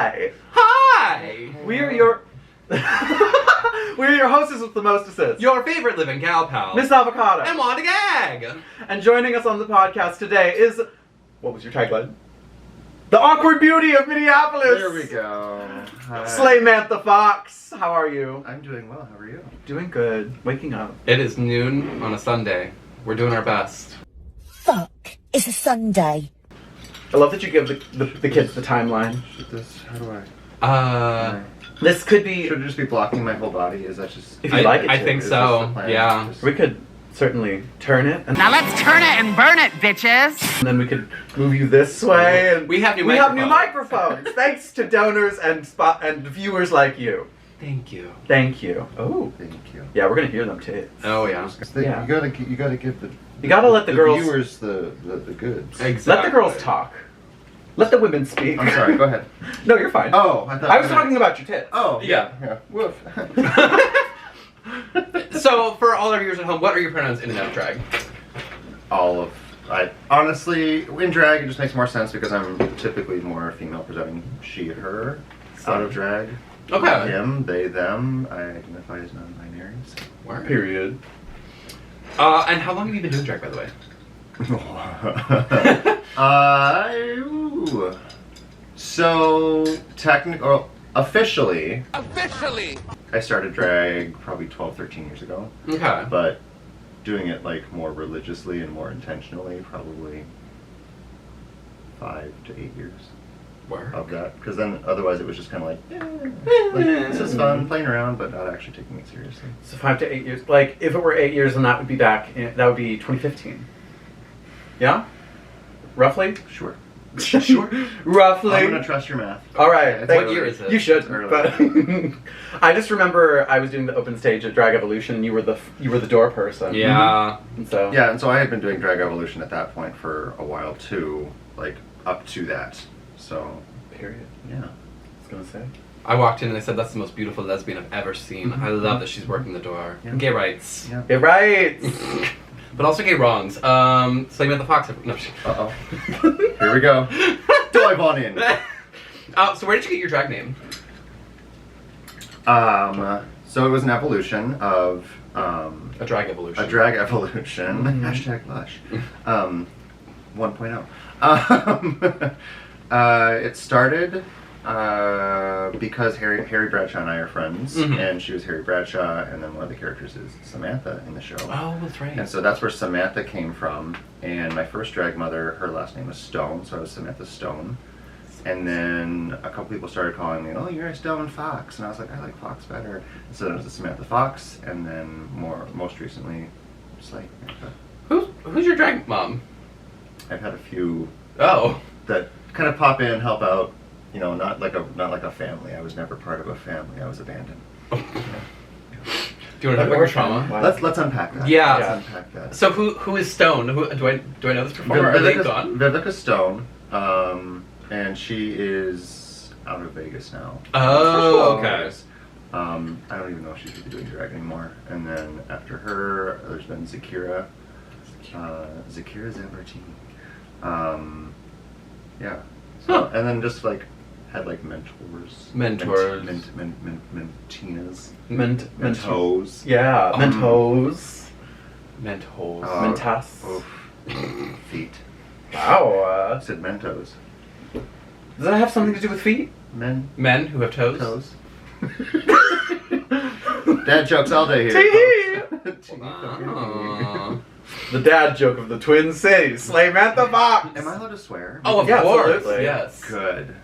Hi! Hi! We're your... We're your hostess with the mostesses. Your favorite living gal pal. Miss Avocado. And Wanda Gag. And joining us on the podcast today is... What was your tagline? The awkward beauty of Minneapolis! There we go. Hi. Slaymantha Fox. How are you? I'm doing well. How are you? Doing good. Waking up. It is noon on a Sunday. We're doing our best. Fuck, it's a Sunday. I love that you give the kids the timeline. How do I? This could be... Should it just be blocking my whole body? Is that just... If you like it I to. think Is so. this the plan? Yeah. Just- We could certainly turn it. And Now let's turn it and burn it, bitches! then we could move you this way. And We have new we have new microphones. microphones. Thanks to donors and viewers like you. Thank you. Thank you. Oh. Thank you. Yeah, we're gonna hear them too. Oh, yeah. Yeah. You gotta give the... You gotta let the girls- viewers the goods. Exactly. Let the girls talk. Let the women speak. I'm sorry, go ahead. No, you're fine. Oh, I thought... I was talking about your tits. Oh, Yeah. yeah. Woof. So, for all our viewers at home, what are your pronouns in and out of drag? All of... honestly, in drag, it just makes more sense because I'm typically more female presenting she, her, out of drag. Okay. Him, they, them. I identify as non-binary. So. Word. Period. And how long have you been doing drag, by the way? Ooh. So, officially, I started drag probably 12, 13 years ago. Okay. But doing it like more religiously and more intentionally, probably 5 to 8 years Word. of that. Because then otherwise it was just kind of like, this is fun, playing around, but not actually taking it seriously. So 5 to 8 years. Like, if it were 8 years, then that would be that would be 2015. Yeah? Roughly? Sure. Sure. Roughly. I'm gonna trust your math. All right. It's What early. year is it? You should, It's early. but I just remember I was doing the open stage at Drag Evolution. And you were the door person. Yeah. And so Yeah, and so I had been doing Drag Evolution at that point for a while too, like up to that. So, Period. yeah. I was gonna say. I walked in and I said, that's the most beautiful lesbian I've ever seen. I love that she's working the door. Yeah. Gay rights. Yeah. You're right. But also gay wrongs. Slaymantha Fox. No, I'm just- Uh-oh. Here we go. Dive on in. So where did you get your drag name? So it was an evolution of A drag evolution. a drag evolution. Hashtag lush. 1.0. It started because Harry Bradshaw and I are friends, and she was Harry Bradshaw, and then one of the characters is Samantha in the show. Oh, that's right. And so that's where Samantha came from. And my first drag mother, her last name was Stone, so I was Samantha Stone. And then a couple people started calling me, oh, you're Stone Fox. And I was like, I like Fox better. And so then it was Samantha Fox, and then most recently, Slaymantha. Who's your drag mom? I've had a few Oh. that kind of pop in, help out. You know, not like a family. I was never part of a family. I was abandoned. Do you want to talk about your trauma? Wow. Let's unpack that. Yeah. Let's unpack that. So who is Stone? Do I know this performer? Are they gone? Vivica Stone, and she is out of Vegas now. Oh, okay. I don't even know if she's really doing drag anymore. And then after her, there's been Zakira Zambertini. Yeah. So, Huh. and then just like had like mentors. Mentors. Mentinas. Mentos. Mentos. Yeah. Mentos. Mentos. Mentas. Oof. Feet. Wow. I said Mentos. Does that have something to do with feet? Men who have toes. Toes. Dad jokes all day here. Tee-hee. folks. Oh. The dad joke of the Twin Cities. Slaymantha Fox. Am I allowed to swear? Oh, of Yeah, course. absolutely. Yes. Good.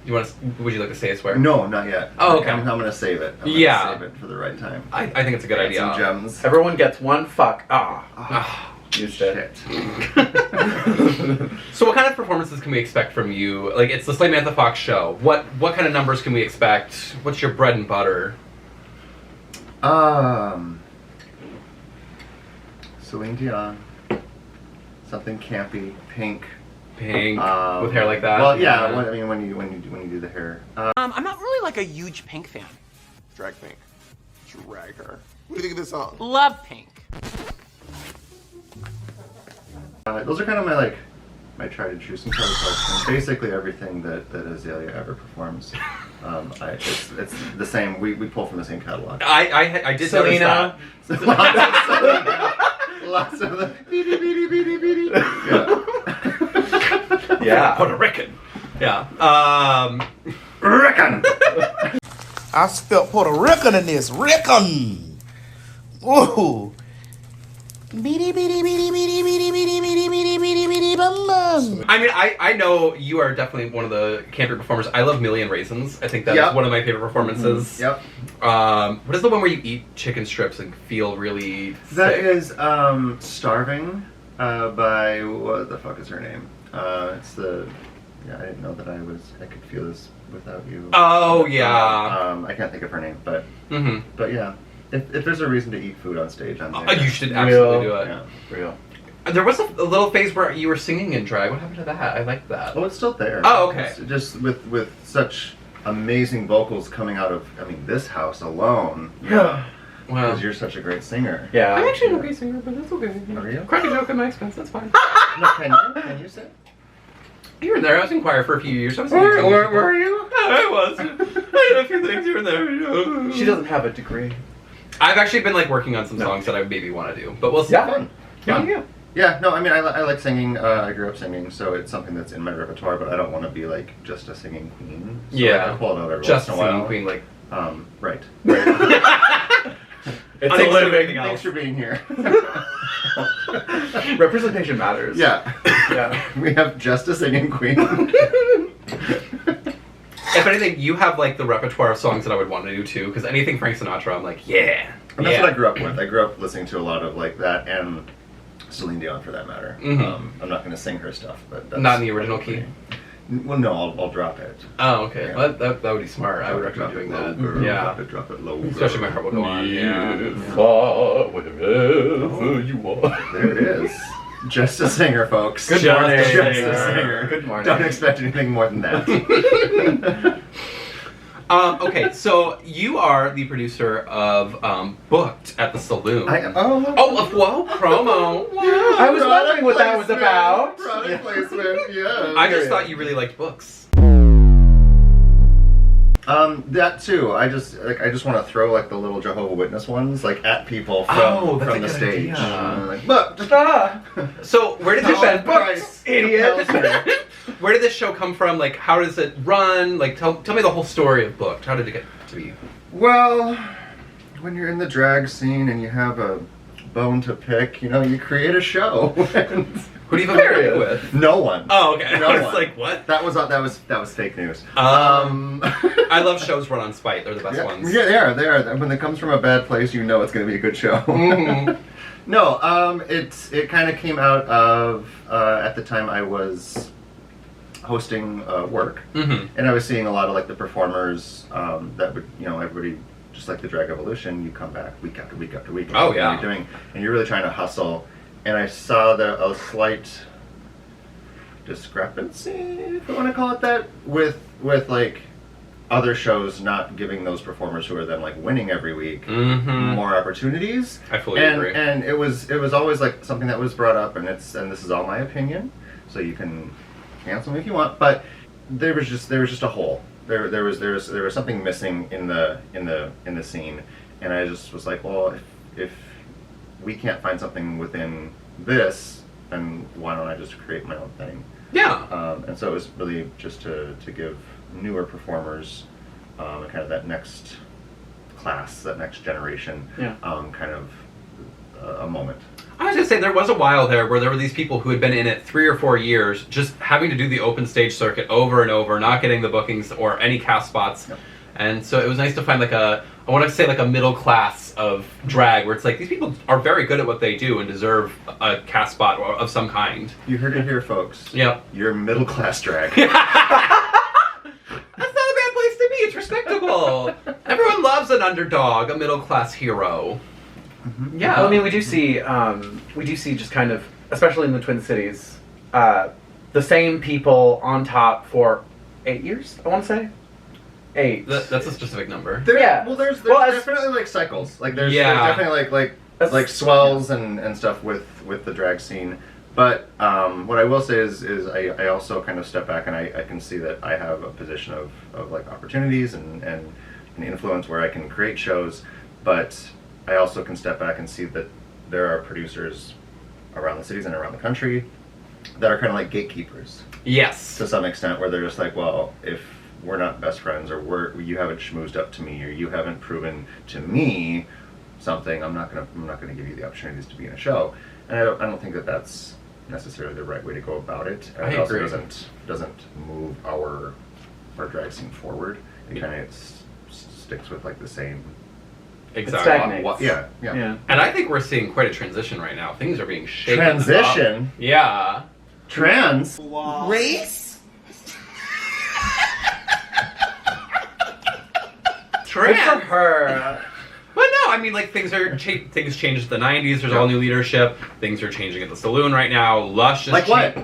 Would you like to say a swear? No, not yet. Oh, okay. I'm gonna save it. I'm gonna Yeah. save it for the right time. I think it's a good Add idea. Some gems. Everyone gets one fuck. Ah. Ah. Used it. Shit. So what kind of performances can we expect from you? Like, it's the Slaymantha Fox show. What kind of numbers can we expect? What's your bread and butter? Celine Dion. Something campy, pink. Pink with hair like that. Well, yeah. When you do the hair. I'm not really like a huge Pink fan. Drag Pink. Drag her. What do you think of this song? Love Pink. Those are kind of my like my tried and true Cado collection. Basically everything that Azalea ever performs. It's the same. We pull from the same catalog. I did notice that. Lots of the beady beady beady beady. Yeah. Yeah. Puerto Rican. Yeah. Rican. I spelled Puerto Rican in this. Rican. Ooh. Beady beady beady beady beady beady beady beady beady beady bum bum. I mean, I know you are definitely one of the campy performers. I love Million Raisins. I think that is one of my favorite performances. Yep. What is the one where you eat chicken strips and feel really That sick? is Starving by what the fuck is her name? It's the I didn't know that I could feel this without you. Oh yeah. I can't think of her name, but Mm-hmm. but yeah. If there's a reason to eat food on stage, I'm there. You should absolutely do it. Yeah. Real. There was a little phase where you were singing in drag. What happened to that? I liked that. Oh, it's still there. Oh, okay. It's just with such amazing vocals coming out of this house alone. Yeah. Wow. Because you're such a great singer. Yeah. I'm actually an okay singer, but that's okay. Are you? Crack a joke at my expense. That's fine. No, can you sing? Here and there. I was in choir for a few years. I was in Were you? I was. I did a few things here and there. She doesn't have a degree. I've actually been working on some songs that I maybe want to do, but we'll see. Yeah. Fun. Yeah. Yeah, no, I mean, I like singing. I grew up singing, so it's something that's in my repertoire, but I don't want to be just a singing queen. So Yeah. I pull it out every Just once in a while. singing queen, Right. It's Thanks a for living. everything Thanks else. for being here. Representation matters. Yeah. Yeah. We have just a singing queen. If anything, you have the repertoire of songs that I would want to do too, because anything Frank Sinatra, I'm yeah. And that's what I grew up with. I grew up listening to a lot of that and Celine Dion for that matter. Mhm. I'm not going to sing her stuff, but that's Not in the original key? Well, no, I'll drop it. Oh, okay. Yeah. Well, that would be smart. I would recommend doing that. Yeah. Drop it low. Especially my heart will go on. Yeah. Far wherever you are. There it is. Just a singer, folks. Good Just morning. a singer. Good morning. Don't expect anything more than that. Okay, so you are the producer of Booked at the Saloon. Whoa, promo. I was wondering what that was about. Product placement, yeah. I just thought you really liked books. That too. I just want to throw the little Jehovah's Witness ones at people from Oh, that's a the good stage. idea. But So where did this Christ, idiot. Where did this show come from? How does it run? Tell me the whole story of Booked. How did it get to be? Well, when you're in the drag scene and you have a bone to pick, you create a show. Who do you even pair it with? No one. Oh, okay. No I was one. like, what? That was fake news. I love shows run on spite. They're the best ones. Yeah, they are. When it comes from a bad place, it's going to be a good show. Mhm. No, it kind of came out of at the time I was hosting work, Mhm. and I was seeing a lot of the performers that would everybody just like the Drag Evolution. You come back week after week after week. Oh, what yeah. you're doing, and you're really trying to hustle. And I saw a slight discrepancy, if you want to call it that, with other shows not giving those performers who are then winning every week Mhm. more opportunities. I fully agree. And it was always something that was brought up, and this is all my opinion, so you can cancel me if you want. But there was just a hole. There was something missing in the scene, and I just was like, well, if we can't find something within this, then why don't I just create my own thing? Yeah. And so it was really just to give newer performers kind of that next class, that next generation, kind of a moment. I was gonna say there was a while there where there were these people who had been in it 3 or 4 years, just having to do the open stage circuit over and over, not getting the bookings or any cast spots. Yep. And so it was nice to find I want to say a middle class of drag where it's these people are very good at what they do and deserve a cast spot of some kind. You heard it here, folks. Yep. You're middle class drag. That's not a bad place to be. It's respectable. Everyone loves an underdog, a middle class hero. Mm-hmm. Yeah. Well, I mean, we do see just kind of, especially in the Twin Cities, the same people on top for 8 years. I want to say 8. That's a specific number. Yeah. Well, there's Well, as- definitely cycles. There's Yeah. definitely As- swells and stuff with the drag scene. But what I will say is I also kind of step back and I can see that I have a position of like opportunities and influence where I can create shows, but I also can step back and see that there are producers around the cities and around the country that are kind of like gatekeepers Yes. to some extent, where they're just like, well, if we're not best friends, or you haven't schmoozed up to me, or you haven't proven to me something, I'm not gonna give you the opportunities to be in a show. And I don't think that that's necessarily the right way to go about it. And it also doesn't move our drag scene forward. It kind of sticks with like the same. Exactly. Stagnates. Yeah. And I think we're seeing quite a transition right now. Things are being shaken Transition? up. Yeah. Trans? Race? Good Trans. for her. But no, I mean, like, things changed in the 90s. There's all new leadership. Things are changing at the saloon right now. Lush is Like what?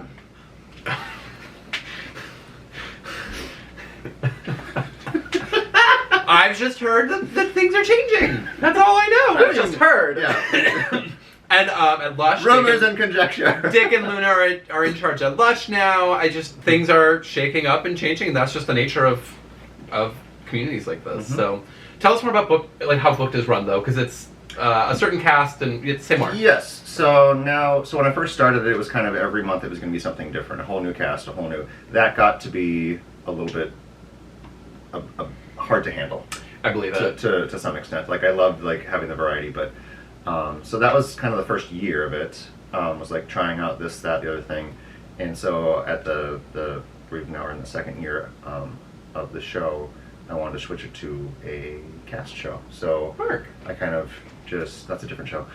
I've just heard that things are changing. That's all I know. I've just heard. Yeah. And at Lush, Rumors and conjecture. Dick and Luna are in charge at Lush now. Things are shaking up and changing. That's just the nature of communities like this. Mm-hmm. So, tell us more about how Booked is run though, because it's a certain cast and say more. Yes. So when I first started, it was kind of every month it was going to be something different, a whole new cast, a whole new. That got to be a little bit hard to handle. I believe that. To some extent. Like I loved like having the variety, but so that was kind of the first year of it. Was like trying out this, that, the other thing, and so at we're now in the second year of the show. I wanted to switch it to a cast show. So Mark. I kind of that's a different show.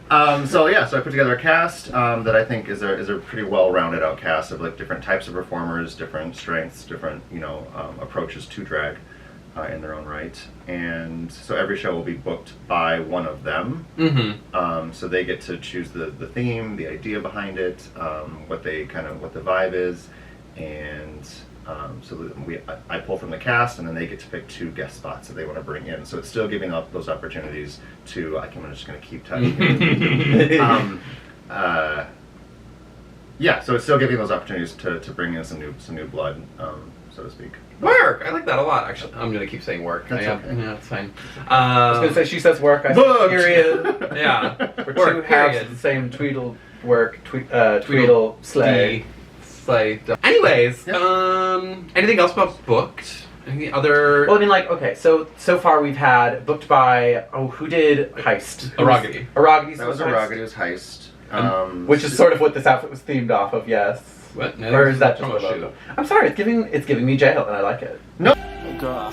So I put together a cast that I think is a pretty well-rounded out cast of like different types of performers, different strengths, different approaches to drag in their own right. And so every show will be booked by one of them. Mm-hmm. So they get to choose the theme, the idea behind it, what the vibe is, and I pull from the cast, and then they get to pick 2 guest spots that they want to bring in. So it's still giving up those opportunities to. I'm just going to keep typing. So it's still giving those opportunities to bring in some new blood, so to speak. Work. I like that a lot. Actually, I'm gonna keep saying work. That's okay. Yeah, it's fine. I was gonna say she says work. I say Booked. period. Yeah. We're Work, two halves period. of the same Tweedle work. Tweedle slay. Slay. Anyways, Yeah. anything else about Booked? Any other? Well, I mean, like, okay, so far we've had booked by who did Heist? Aragati. Aragati. That was Aragati's Heist. Which is sort of what this outfit was themed off of. Yes. What? No, Or is that just promo the logo? shoot. I'm sorry, it's giving me jail, and I like it. Girl,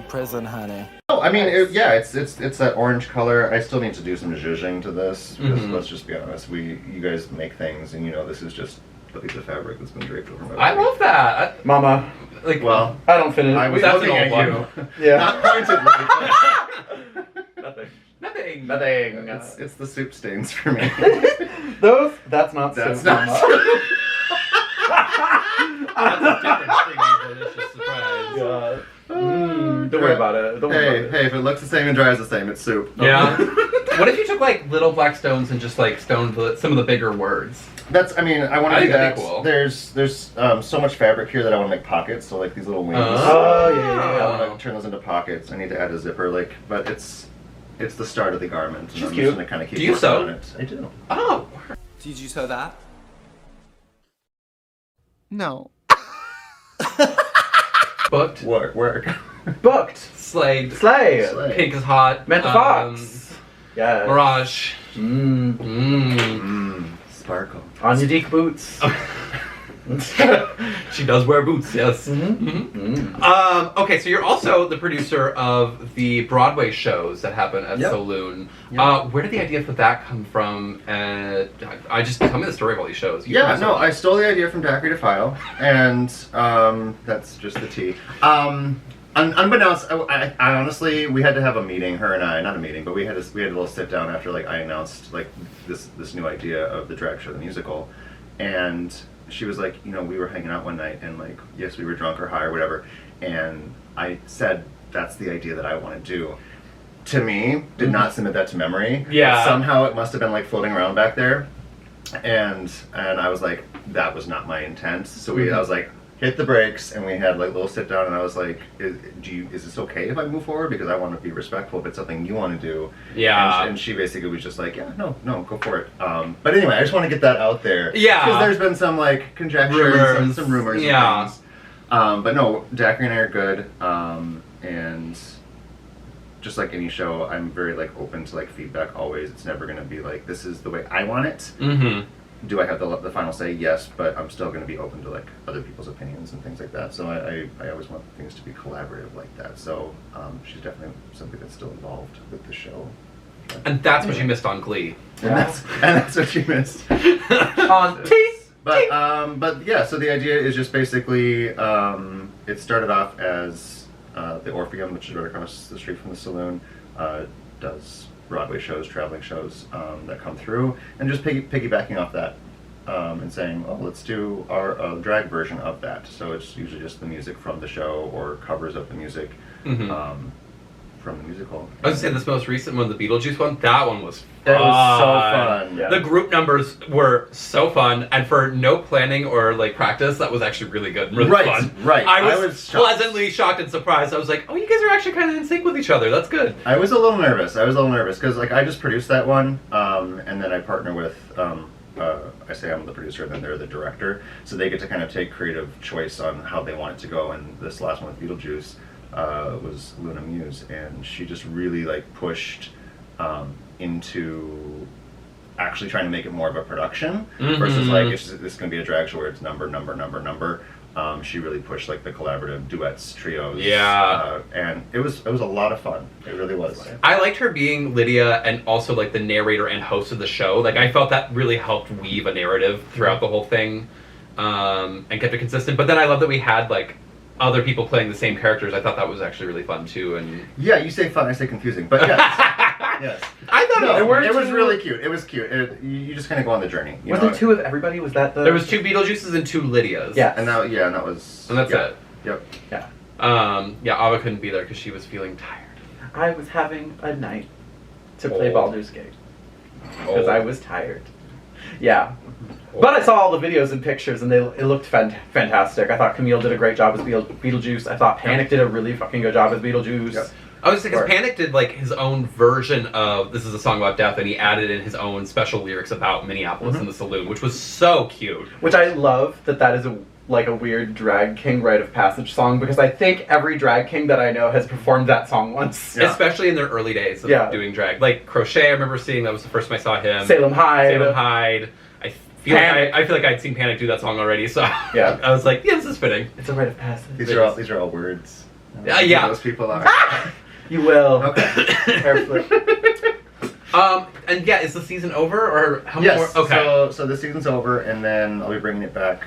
prison, honey. Oh, I mean, it's that orange color. I still need to do some zhuzhing to this because let's just be honest. You guys make things, and this is just a piece of fabric that's been draped over my body. I love that. Mama, Well, I don't fit in. I was That's looking an at old you. Yeah. Not pointedly. Nothing. Nothing. It's the soup stains for me. That's not That's soup, not Mama. soup. That's a different string delicious surprise. God. Don't worry about it. Don't worry about it. Hey, if it looks the same and dries the same, it's soup. Yeah. What if you took like little black stones and just like stoned some of the bigger words? I want to I do think that. that'd be cool. There's so much fabric here that I want to make pockets. So like these little wings. Oh, yeah. I want to turn those into pockets. I need to add a zipper, but it's the start of the garment. And She's I'm cute. just gonna kind of keep Do you working sew? on it. I do. Oh. Did you sew that? No. Booked. Work. Booked. Slayed. Slay. Slay. Pink is hot. Samantha Fox. Yeah. Mirage. Sparkle. On your deek boots. She does wear boots, yes. Okay, so you're also the producer of the Broadway shows that happen at Yep. Saloon. Yep. Where did the idea for that come from? I just tell me the story of all these shows. I stole the idea from Daiquiri to File, and that's just the tea. Unbeknownst, I honestly, we had to have a meeting, her and I, not a meeting, but we had a little sit down after I announced this new idea of the drag show, the musical, and she was like, we were hanging out one night, and yes, we were drunk or high or whatever, and I said that's the idea that I want to do. to me, did not submit that to memory. Yeah. Somehow it must have been like floating around back there, and I was like, that was not my intent. So I was like, hit the brakes, and we had like a little sit down, and I was like, is this okay if I move forward, because I want to be respectful if it's something you want to do. Yeah. And she basically was just like, yeah, no, go for it. But anyway, I just want to get that out there. Yeah. Because there's been some like conjecture and some rumors. Yeah. And things. But no, Dacre and I are good. And just like any show, I'm very like open to like feedback always. It's never going to be like, this is the way I want it. Mm-hmm. Do I have the final say? Yes, but I'm still going to be open to like other people's opinions and things like that. So I always want things to be collaborative like that. So she's definitely somebody that's still involved with the show. And that's what you missed on Glee. And that's what you missed on T. But yeah, so the idea is just basically it started off as the Orpheum, which is right across the street from the saloon, does Broadway shows, traveling shows that come through, and just piggybacking off that and saying, oh, let's do our drag version of that. So it's usually just the music from the show or covers of the music from the musical. I was going to say, this most recent one, the Beetlejuice one, that one was fun. That was so fun. Yeah. The group numbers were so fun, and for no planning or like practice, that was actually really good and really fun. Right, I was pleasantly shocked and surprised. I was like, oh, you guys are actually kind of in sync with each other. That's good. I was a little nervous because like I just produced that one, and then I partner with I say I'm the producer and then they're the director, so they get to kind of take creative choice on how they want it to go. And this last one with Beetlejuice was Luna Muse, and she just really like pushed into actually trying to make it more of a production versus like if this is going to be a drag show where it's number. She really pushed like the collaborative duets, trios. Yeah. And it was a lot of fun. It really was. I liked her being Lydia and also like the narrator and host of the show. Like I felt that really helped weave a narrative throughout the whole thing, and kept it consistent. But then I love that we had like other people playing the same characters. I thought that was actually really fun too. And yeah, you say fun, I say confusing, but yes. Yes. I thought it was really cute. It was cute. You just kind of go on the journey. Was there two of everybody? Was that the? There was 2 Beetlejuices and 2 Lydias. Yeah. And that was. And that's it. Yep. Yeah. Ava couldn't be there because she was feeling tired. I was having a night to play Baldur's Gate because I was tired. Yeah. But I saw all the videos and pictures, and it looked fantastic. I thought Camille did a great job as Beetlejuice. I thought Panic did a really fucking good job as Beetlejuice. Yep. I was because Panic did like his own version of "This Is a Song About Death," and he added in his own special lyrics about Minneapolis and the saloon, which was so cute. Which I love that is a weird drag king rite of passage song, because I think every drag king that I know has performed that song once. Yeah. Especially in their early days of doing drag. Like Crochet, I remember seeing, that was the first time I saw him. Salem Hyde. I feel like I'd seen Panic do that song already, so yeah. I was like, yeah, this is fitting. It's a rite of passage. These are all words. Yeah. Those people are. You will. Okay. And yeah, is the season over or how yes, more? Okay. So the season's over, and then I'll be bringing it back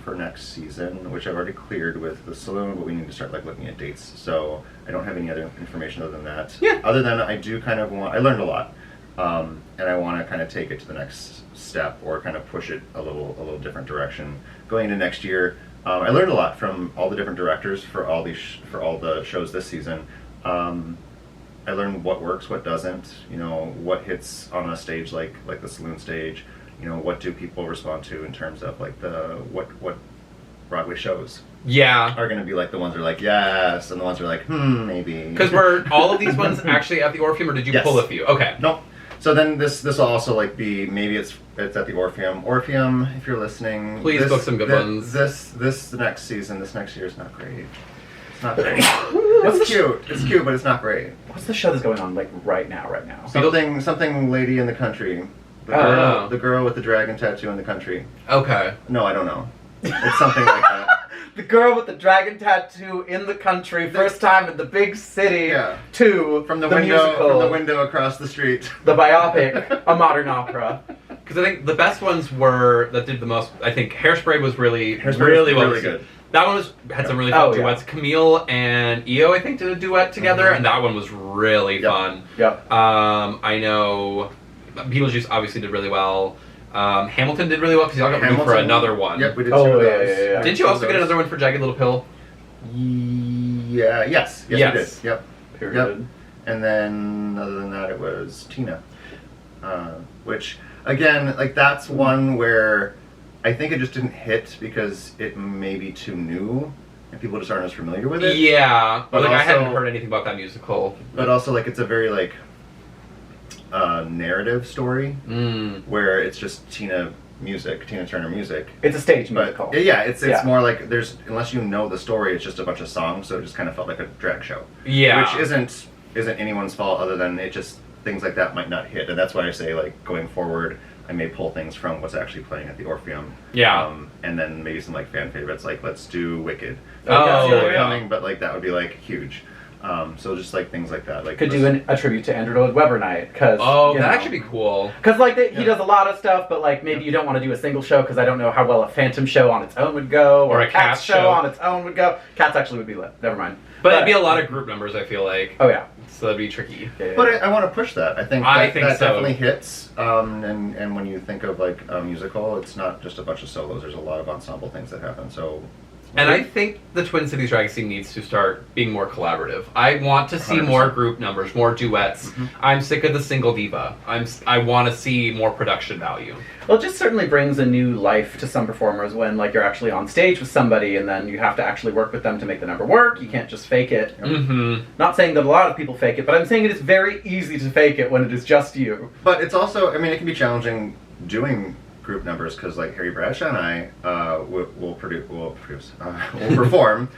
for next season, which I've already cleared with the saloon, but we need to start like looking at dates. So I don't have any other information other than that. Yeah. Other than I do kind of want. I learned a lot, and I want to kind of take it to the next step or kind of push it a little different direction going into next year. I learned a lot from all the different directors for all the shows this season. I learned what works, what doesn't, what hits on a stage like the saloon stage, what do people respond to in terms of like what Broadway shows are going to be like the ones that are like yes, and the ones that are like maybe. Because were all of these ones actually at the Orpheum, or did you pull a few? Okay. Nope. So then this will also like be, maybe it's at the Orpheum. Orpheum, if you're listening, please book some good ones. This next season, this next year is not great. It's not great. It's cute, but it's not great. What's the show that's going on like right now? Something lady in the country. The girl with the dragon tattoo in the country. Okay. No, I don't know. It's something like that. The girl with the dragon tattoo in the country, first time in the big city. Yeah. From the window across the street. The biopic, a modern opera. Because I think the best ones that did the most. I think Hairspray was really good. That one had some really fun duets. Camille and Io, I think, did a duet together, and that one was really fun. Yep. I know Beetlejuice obviously did really well. Hamilton did really well because y'all got room for another one. Yep, we did two of those. Yeah. Didn't you also get another one for Jagged Little Pill? Yeah. Yes. We did. Yep. Period. And then, other than that, it was Tina. Which, again, like, that's one where I think it just didn't hit because it may be too new and people just aren't as familiar with it. Yeah, but like I also- hadn't heard anything about that musical. But also, like, it's a very, like, narrative story where it's just Tina Turner music. It's a stage But musical. yeah, it's Yeah. more like unless you know the story, it's just a bunch of songs, so it just kind of felt like a drag show. Yeah. Which isn't anyone's fault other than it just, things like that might not hit. And that's why I say, like, going forward, I may pull things from what's actually playing at the Orpheum. Yeah. And then maybe some, like, fan favorites, like, let's do Wicked. Oh, Still yeah. coming, but, like, that would be, like, huge. So just, like, things like that. Like, Could do a tribute to Andrew Lloyd Webber night, because Oh, that'd actually be cool. Because like he does a lot of stuff, but like maybe you don't want to do a single show because I don't know how well a Phantom show on its own would go, Or a Cats Cats show show. on its own would go. Cats actually would be lit. Never mind. But it'd be a lot of group numbers, I feel like. Oh yeah. So that'd be tricky. Yeah. But I want to push that. I think I that, think that so. definitely hits. And when you think of, like, a musical, it's not just a bunch of solos. There's a lot of ensemble things that happen. So. And I think the Twin Cities drag scene needs to start being more collaborative. I want to see 100%. more group numbers, more duets. I'm sick of the single diva. I want to see more production value. Well, it just certainly brings a new life to some performers when like you're actually on stage with somebody and then you have to actually work with them to make the number work. You can't just fake it. Mm-hmm. Not saying that a lot of people fake it, but I'm saying it is very easy to fake it when it is just you. But it's also, I mean, it can be challenging doing group numbers because, like, Harry Bradshaw and I will perform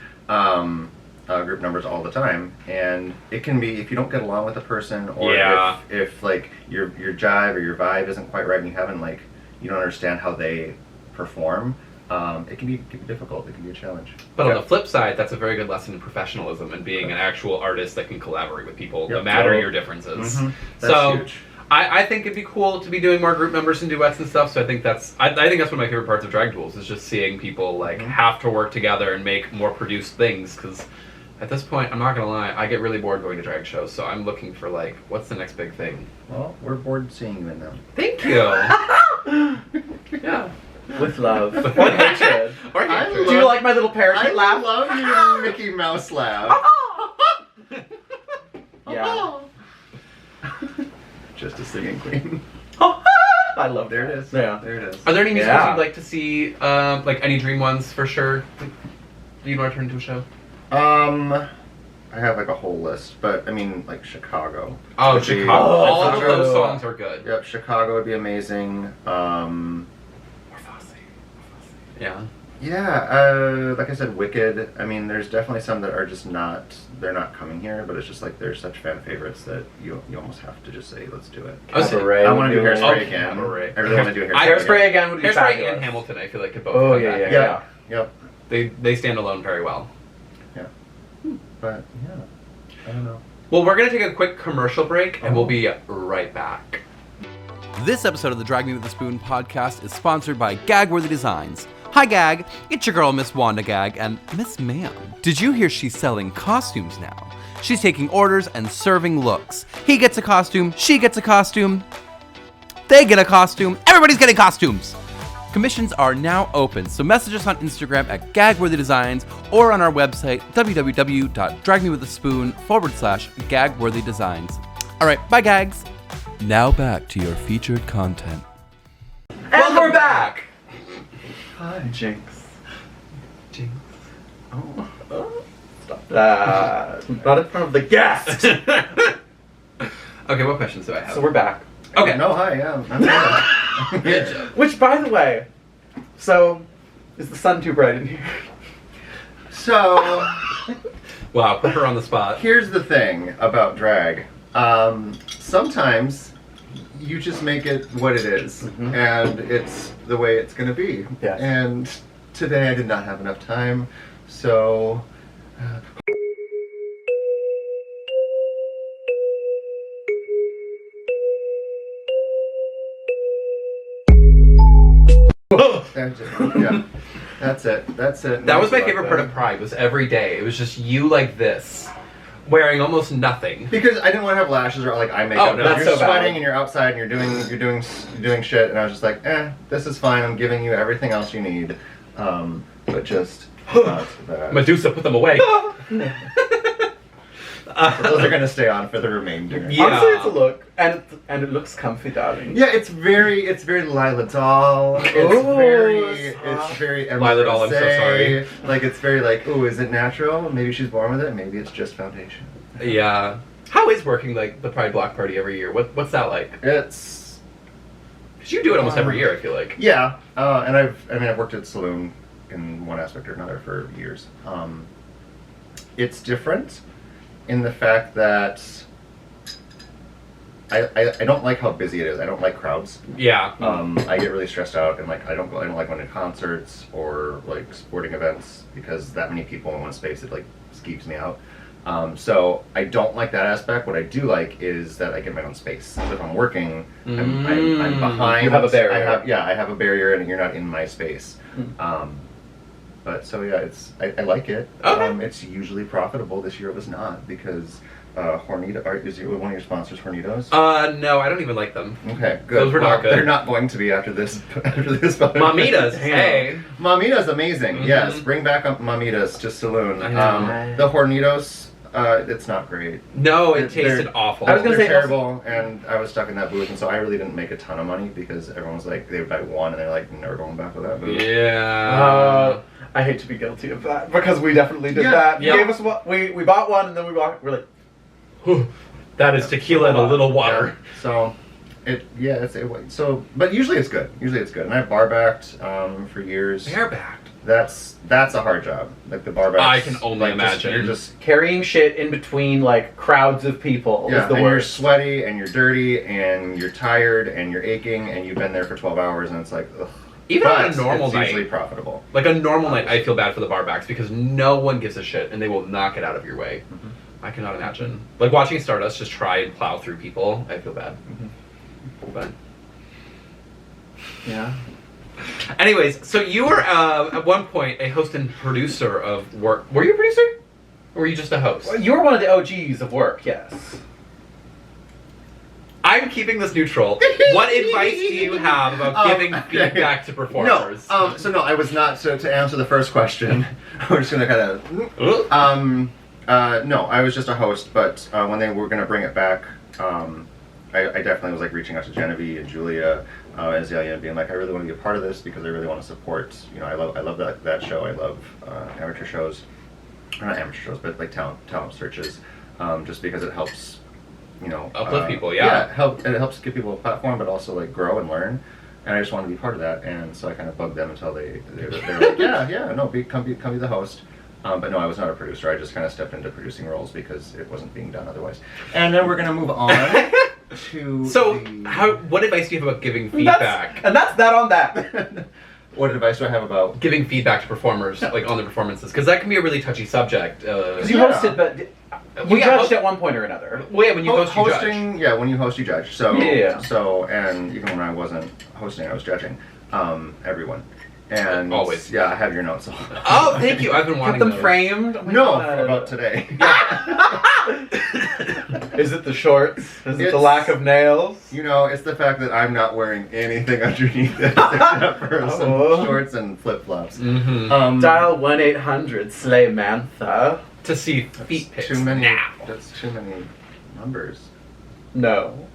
group numbers all the time, and it can be, if you don't get along with a person, or Yeah. if like your jive or your vibe isn't quite right, and you haven't, like, you don't understand how they perform. It can be difficult. It can be a challenge. But on the flip side, that's a very good lesson in professionalism and being an actual artist that can collaborate with people, no Yep. matter Totally. your differences. That's So huge. I think it'd be cool to be doing more group numbers and duets and stuff. So I think that's one of my favorite parts of Drag Duels is just seeing people like have to work together and make more produced things. Because at this point, I'm not gonna lie, I get really bored going to drag shows. So I'm looking for like, what's the next big thing? Well, we're bored seeing you in them. Thank you. Yeah. With love. Or hatred. Or I hatred. Do you like my little parakeet I laugh? love your Mickey Mouse laugh. Yeah. Just a singing queen. I love There it is. Yeah. There it is. Are there any musicals Yeah. you'd like to see? Like any dream ones for sure? You'd want to turn into a show? I have, like, a whole list, but I mean, like, Chicago. Oh, would be- Chicago. All of Chicago. those songs are good. Yep, Chicago would be amazing. Yeah. Yeah, like I said, Wicked. I mean, there's definitely some that are just they're not coming here, but it's just like they're such fan favorites that you almost have to just say, let's do it. Cabaret I want to do would be Hairspray good. again. Cabaret. I really want to do Hairspray. Hairspray again would be Hairspray fabulous. and Hamilton, I feel like could both. Oh, have yeah, that. yeah. Yep. They stand alone very well. But yeah, I don't know. Well, we're gonna take a quick commercial break, and we'll be right back. This episode of the Drag Me With a Spoon podcast is sponsored by Gagworthy Designs. Hi Gag, it's your girl Miss Wanda Gag, and Miss Ma'am, did you hear she's selling costumes now? She's taking orders and serving looks. He gets a costume, she gets a costume, they get a costume, everybody's getting costumes! Commissions are now open, so message us on Instagram at Gagworthy Designs or on our website www.dragmewithaspoon/Gagworthy Designs. Alright, bye Gags! Now back to your featured content. And we're back! Hi, Jinx. Jinx. Oh. Stop that. Not in front of the guest! Okay, what questions do I have? So we're back. Okay. No, hi, yeah. I'm here. Good job. Which, by the way, so, is the sun too bright in here? So, Wow, put her on the spot. here's the thing about drag. Sometimes you just make it what it is, and it's the way it's going to be. Yes. And today I did not have enough time, so... yeah, that's it. That's it. That was my Like favorite part of Pride. Was every day. It was just you like this, wearing almost nothing. Because I didn't want to have lashes or like eye makeup. Oh, no, you're that's so sweating valid. and you're outside and you're doing shit, and I was just like, this is fine. I'm giving you everything else you need, but just not that. Medusa, put them away. Those are gonna stay on for the remainder. Yeah. Honestly, it's a look, and it looks comfy, darling. Yeah, it's very Lila Doll. It's very Emma Lila Doll, I'm so Rosé. sorry. Like it's very like, ooh, is it natural? Maybe she's born with it. Maybe it's just foundation. Yeah. How is working like the Pride Block Party every year? What's that like? It's Because you do it almost every year, I feel like. yeah, and I've worked at Saloon in one aspect or another for years. It's different in the fact that I don't like how busy it is. I don't like crowds. Yeah. I get really stressed out, and like I don't like going to concerts or like sporting events because that many people in one space, it like skeeves me out. So I don't like that aspect. What I do like is that I get my own space. So if I'm working, I'm behind. You have a barrier. I have a barrier, and you're not in my space. But so yeah, I like it. Okay. It's usually profitable. This year it was not because Hornito is one of your sponsors, Hornitos. No, I don't even like them. Okay, good. Those were not good. They're not going to be after this. Mamitas, hey. Mamitas, amazing. Mhm. Yes, bring back up Mamitas to Saloon. I know. The Hornitos, it's not great. No, it They're- tasted awful. I was gonna They're say terrible, and I was stuck in that booth, and so I really didn't make a ton of money because everyone was like, they would buy one, and they're like, never going back to that booth. Yeah. I hate to be guilty of that because we definitely did Yeah. that. Yeah. You gave us what we bought one and then we're like, Whew. That is tequila and a little water. Yeah. So, but usually it's good. And I've bar backed for years. Barebacked. That's a hard job. Like the bar backs. I can only imagine. You're just carrying shit in between like crowds of people yeah, is the and you're worst. sweaty and you're dirty and you're tired and you're aching and you've been there for 12 hours and it's like ugh. Even on a But normal it's night. usually profitable. Like a normal night, I feel bad for the barbacks because no one gives a shit and they will knock it out of your way. Mm-hmm. I cannot imagine. Like watching Stardust just try and plow through people, I feel bad. But Yeah. anyways, so you were at one point a host and producer of work. Were you a producer? Or were you just a host? Well, you were one of the OGs of work, yes. I'm keeping this neutral. What advice do you have about giving feedback to performers? No, so no, I was not. So to answer the first question, we're just gonna kind of. No, I was just a host, but when they were gonna bring it back, I definitely was like reaching out to Genevieve and Julia, Azalea, and being like, I really want to be a part of this because I really want to support. You know, I love that show. I love amateur shows, or not amateur shows, but like talent searches, just because it helps. You know, uplift people, yeah. It helps give people a platform, but also like grow and learn. And I just wanted to be part of that, and so I kind of bugged them until they were like, no, come be the host. But no, I was not a producer. I just kind of stepped into producing roles because it wasn't being done otherwise. And then we're gonna move on to. So, what advice do you have about giving feedback? That's that on that. What advice do I have about giving feedback to performers, like on the performances? Because that can be a really touchy subject. Because you hosted, but you judged at one point or another. Well, yeah, when you host, you hosting, judge. yeah, when you host, you judge. So, yeah. So, and even when I wasn't hosting, I was judging everyone. And always, yeah, I have your notes. Oh, thank you. I've been wanting them those. framed. No, about today. Is it the shorts? Is it the lack of nails? You know, it's the fact that I'm not wearing anything underneath it except for some shorts and flip flops. Mm-hmm. Dial 1-800-Slaymantha to see feet pics. Too many. Now. That's too many numbers. No.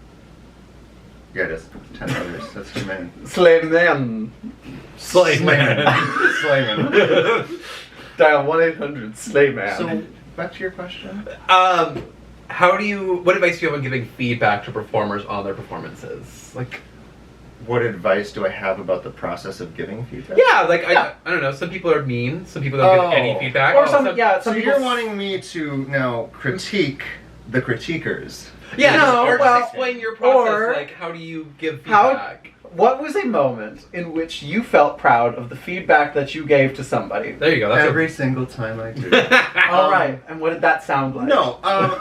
Yeah, it is 10 others. That's too many. Slayman. Slayman. Dial 1-800-Slayman. So, back to your question. What advice do you have on giving feedback to performers on their performances? Like, what advice do I have about the process of giving feedback? Yeah, like I don't know. Some people are mean. Some people don't give any feedback. Or some So you're wanting me to now critique the critiquers. Yeah, No, just explain your process. Like, how do you give feedback? What was a moment in which you felt proud of the feedback that you gave to somebody? There you go. That's Every single time I do. All right. And what did that sound like? No.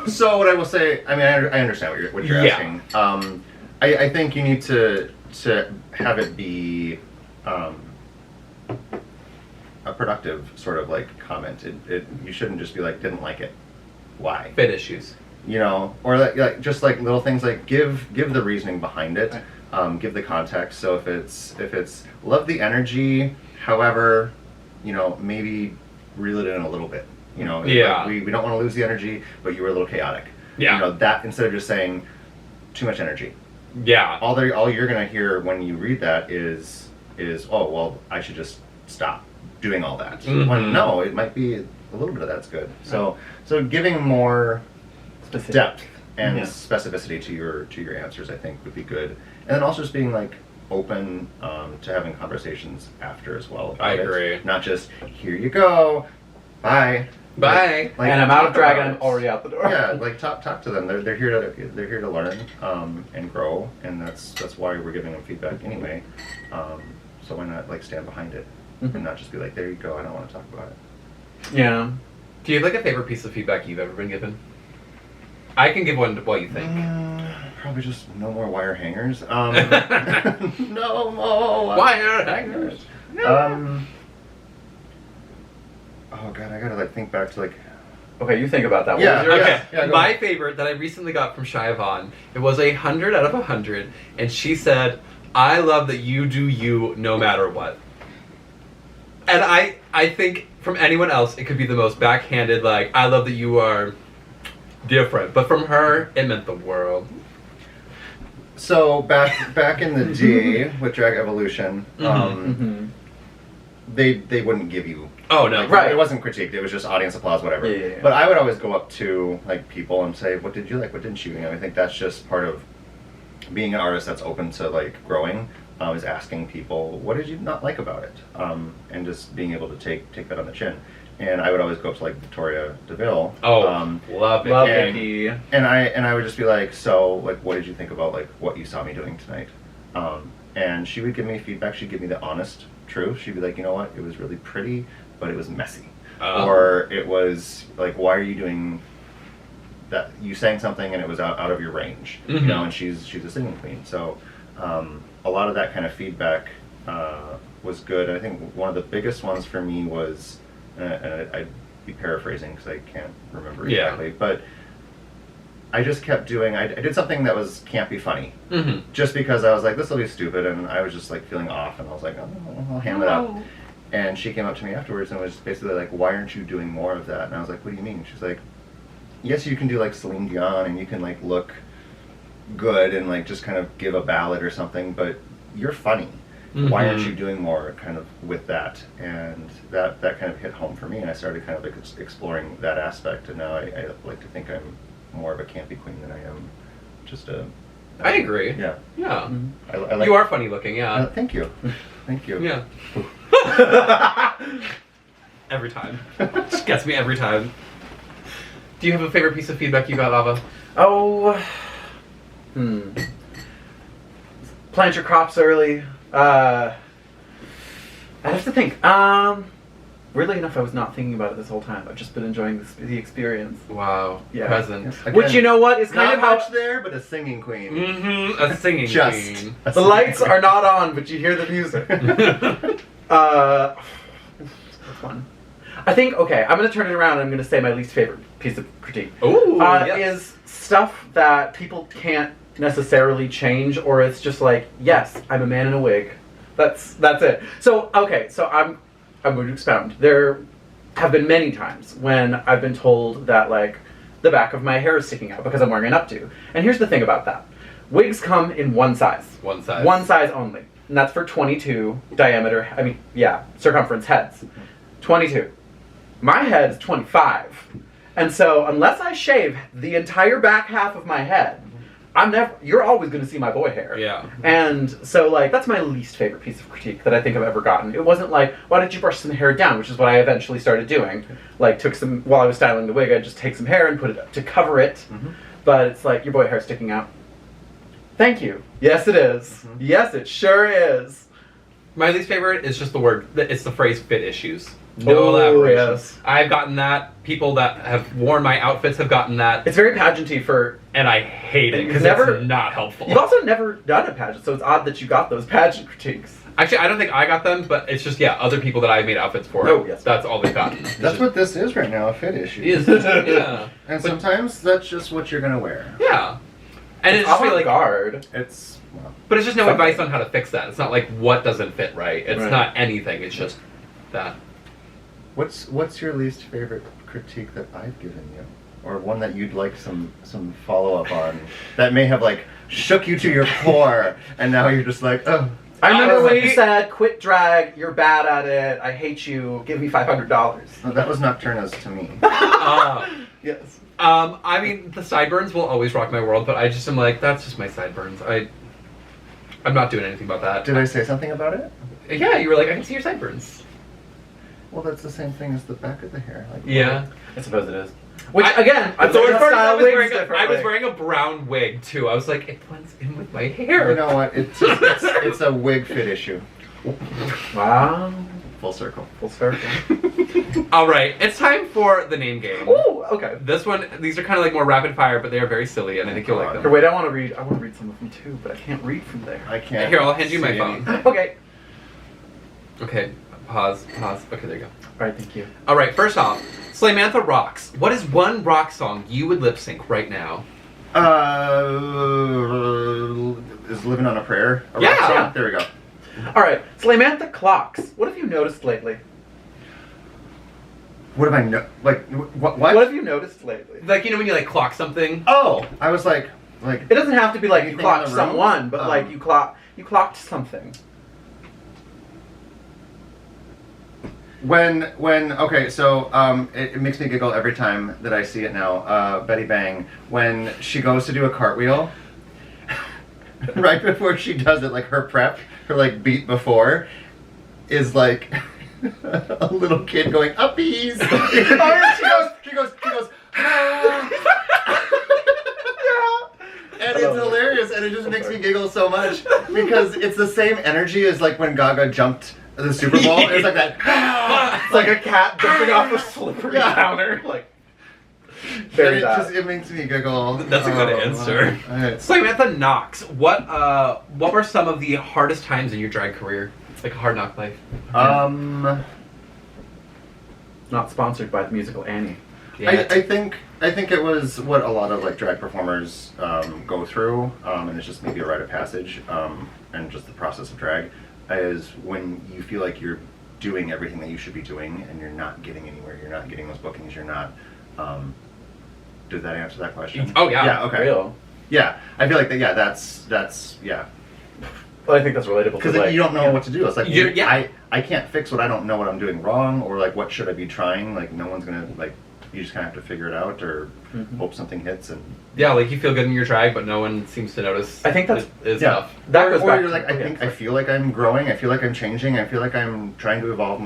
So what I will say, I mean, I understand what you're asking. I think you need to have it be a productive sort of like comment. You shouldn't just be like, didn't like it. Why? Fit issues. You know, or like just like little things like give the reasoning behind it. Give the context. So if it's love the energy, however, you know, maybe reel it in a little bit. You know, Yeah. like, we don't want to lose the energy, but you were a little chaotic. Yeah. You know, that instead of just saying too much energy. Yeah. All you're gonna hear when you read that is oh well, I should just stop doing all that. When no, it might be a little bit of that's good. So giving more Specific. depth and specificity to your answers, I think, would be good. And then also just being like open to having conversations after as well. I about agree. It. Not just here you go, bye. Bye. Like, And I'm out of talk Dragon. about I'm it. already out the door. Yeah, like talk to them. They're here to learn and grow, and that's why we're giving them feedback anyway. So why not like stand behind it and not just be like, there you go, I don't want to talk about it. Yeah. Do you have like a favorite piece of feedback you've ever been given? I can give one. What you think? Probably just no more wire hangers. No more Wire hangers. Oh god, I gotta like think back to like. Okay, you think about that. Yeah. What was your- Okay, Yeah, go my ahead. favorite that I recently got from Shy Yvonne, it was 100 out of 100, and she said, I love that you do you no matter what. And I think from anyone else, it could be the most backhanded, like, I love that you are different. But from her, it meant the world. So back in the day with Drag Evolution, they wouldn't give you. Oh, no. Like, Right. It wasn't critiqued. It was just audience applause, whatever. Yeah. But I would always go up to like people and say, "What did you like? What didn't you?" You know, I think that's just part of being an artist that's open to like growing. Is asking people, "What did you not like about it?" And just being able to take that on the chin. And I would always go up to like Victoria DeVille. Oh, love it. Love and- Vicky. And I would just be like, so like, what did you think about like what you saw me doing tonight? And she would give me feedback. She'd give me the honest truth. She'd be like, you know what, it was really pretty, but it was messy. Or it was like, why are you doing that? You sang something and it was out of your range. You know, and she's a singing queen. So a lot of that kind of feedback was good. I think one of the biggest ones for me was, and I'd be paraphrasing because I can't remember exactly, but I just kept doing, I did something that was campy funny. Just because I was like, this will be stupid, and I was just like feeling off, and I was like, oh, I'll ham it up. And she came up to me afterwards and was basically like, why aren't you doing more of that? And I was like, what do you mean? She's like, yes, you can do like Celine Dion, and you can like look good and like just kind of give a ballad or something, but you're funny. Why aren't you doing more kind of with that? And that kind of hit home for me, and I started kind of like exploring that aspect, and now I like to think I'm more of a campy queen than I am just a... I agree. Yeah. Yeah. I like, You are funny looking, yeah. thank you. Thank you. Yeah. Every time. Just gets me every time. Do you have a favorite piece of feedback you got, Ava? Oh. Plant your crops early. I'd have to think. Weirdly enough, I was not thinking about it this whole time. I've just been enjoying the experience. Wow. Yeah. Present. Again, Which, you know what, is kind not of how... much there, but a singing queen. A singing Just queen. a The singing lights queen. are not on, but you hear the music. Which one? I think, okay, I'm going to turn it around and I'm going to say my least favorite piece of critique. Ooh, yes. Is stuff that people can't necessarily change, or it's just like, yes, I'm a man in a wig. That's it. So, okay, so I'm going to expound. There have been many times when I've been told that, like, the back of my hair is sticking out because I'm wearing an updo. And here's the thing about that. Wigs come in one size. One size. One size only. And that's for 22 diameter, circumference heads. 22. My head is 25. And so unless I shave the entire back half of my head, you're always going to see my boy hair. Yeah. And so, like, that's my least favorite piece of critique that I think I've ever gotten. It wasn't like, why don't you brush some hair down, which is what I eventually started doing. Like, while I was styling the wig, I'd just take some hair and put it up to cover it. But it's like, your boy hair's sticking out. Thank you. Yes, it is. Yes, it sure is. My least favorite is just it's the phrase fit issues. No Oh, elaboration. yes. I've gotten that. People that have worn my outfits have gotten that. It's very pageanty and I hate it because it's not helpful. You've also never done a pageant, so it's odd that you got those pageant critiques. Actually, I don't think I got them, but it's just, other people that I've made outfits for. Oh, yes. That's all they've gotten. That's what this is right now, a fit issue. Yeah. And sometimes that's just what you're going to wear. Yeah. And It's it's just like avant-garde. But it's just no Something. advice on how to fix that. It's not like what doesn't fit right. It's Right. not anything. It's just that. What's your least favorite critique that I've given you, or one that you'd like some follow up on that may have like shook you to your core, and now you're just like, oh. I remember when you said, "Quit drag. You're bad at it. I hate you. Give me $500." No, that was Nocturna's to me. Yes. I mean, the sideburns will always rock my world, but I just am like, that's just my sideburns. I'm not doing anything about that. Did I say something about it? Yeah, you were like, I can see your sideburns. Well, that's the same thing as the back of the hair. Like, Yeah. I suppose it is. Which, again, I'm so going to style wigs I differently. was wearing a brown wig, too. I was like, it blends in with my hair. You know what? It's a wig fit issue. Wow. Full circle. Full circle. All right, it's time for the name game. Ooh, okay. These are kind of like more rapid fire, but they are very silly, and I think you'll like Here, them. wait, I want to read some of them too, but I can't read from there. I can't. Here, I'll hand you my see phone. anything. Okay. Okay, pause. Okay, there you go. All right, thank you. All right, first off, Slaymantha rocks. What is one rock song you would lip sync right now? Is Living on a Prayer a Yeah. rock song? Yeah. There we go. All right, Slaymantha clocks. What have you noticed lately? What have I like? What? What have you noticed lately? Like, you know when you like clock something? Oh, I was like. It doesn't have to be like you Anything clocked in the room? someone, but like you clocked something. Okay, so it makes me giggle every time that I see it now. Betty Bang, when she goes to do a cartwheel, right before she does it, like her prep, her like beat before, is like a little kid going uppies. She goes. Ah. And it's hilarious, and it just makes me giggle so much because it's the same energy as like when Gaga jumped the Super Bowl. It's like that. It's like a cat jumping off a slippery counter. Like, very bad. It makes me giggle. That's a good answer. Right. Slaymantha knocks. What were some of the hardest times in your drag career? It's like a hard knock life. Not sponsored by the musical Annie. Yeah. I think it was what a lot of like drag performers go through, and it's just maybe a rite of passage, and just the process of drag is when you feel like you're doing everything that you should be doing, and you're not getting anywhere. You're not getting those bookings. You're not. Did that answer that question? Oh yeah. Yeah. Okay. Real. Yeah, I feel like that. Yeah, that's yeah. Well, I think that's relatable. Because like, you don't know what to do. It's like Yeah. I can't fix what I don't know what I'm doing wrong, or like what should I be trying. Like no one's gonna like. You just kind of have to figure it out, or hope something hits. And Yeah, like you feel good in your drag, but no one seems to notice. I think that's enough. That goes or back you're to like, I feel like I'm growing. I feel like I'm changing. I feel like I'm trying to evolve